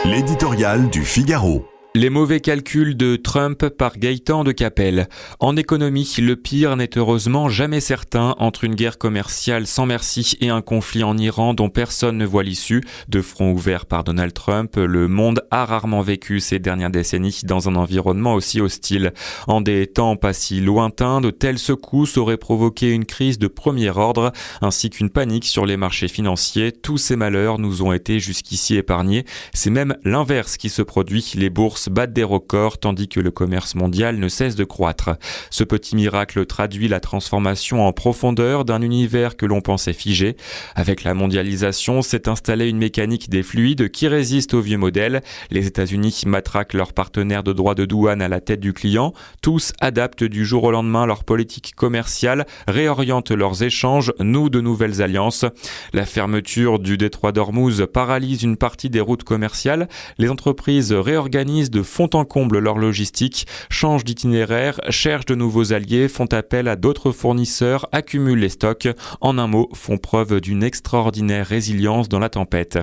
L'éditorial du Figaro. Les mauvais calculs de Trump par Gaëtan de Capelle. En économie, le pire n'est heureusement jamais certain entre une guerre commerciale sans merci et un conflit en Iran dont personne ne voit l'issue. De front ouvert par Donald Trump, le monde a rarement vécu ces dernières décennies dans un environnement aussi hostile. En des temps pas si lointains, de telles secousses auraient provoqué une crise de premier ordre ainsi qu'une panique sur les marchés financiers. Tous ces malheurs nous ont été jusqu'ici épargnés. C'est même l'inverse qui se produit. Les bourses battent des records tandis que le commerce mondial ne cesse de croître. Ce petit miracle traduit la transformation en profondeur d'un univers que l'on pensait figé. Avec la mondialisation, s'est installée une mécanique des fluides qui résiste aux vieux modèles. Les États-Unis matraquent leurs partenaires de droits de douane à la tête du client. Tous adaptent du jour au lendemain leur politique commerciale, réorientent leurs échanges, nouent de nouvelles alliances. La fermeture du détroit d'Ormuz paralyse une partie des routes commerciales. Les entreprises réorganisent de fond en comble leur logistique, changent d'itinéraire, cherchent de nouveaux alliés, font appel à d'autres fournisseurs, accumulent les stocks, en un mot, font preuve d'une extraordinaire résilience dans la tempête.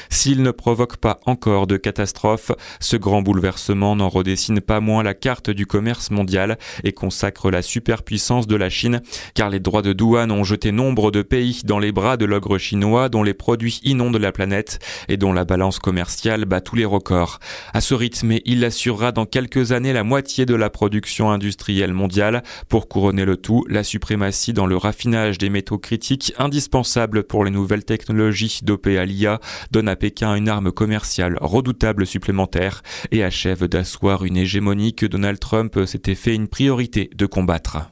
S'il ne provoque pas encore de catastrophe, ce grand bouleversement n'en redessine pas moins la carte du commerce mondial et consacre la superpuissance de la Chine, car les droits de douane ont jeté nombre de pays dans les bras de l'ogre chinois dont les produits inondent la planète et dont la balance commerciale bat tous les records. À ce rythme, il assurera dans quelques années la moitié de la production industrielle mondiale. Pour couronner le tout, la suprématie dans le raffinage des métaux critiques indispensables pour les nouvelles technologies dopées à l'IA donne à Pékin une arme commerciale redoutable supplémentaire et achève d'asseoir une hégémonie que Donald Trump s'était fait une priorité de combattre.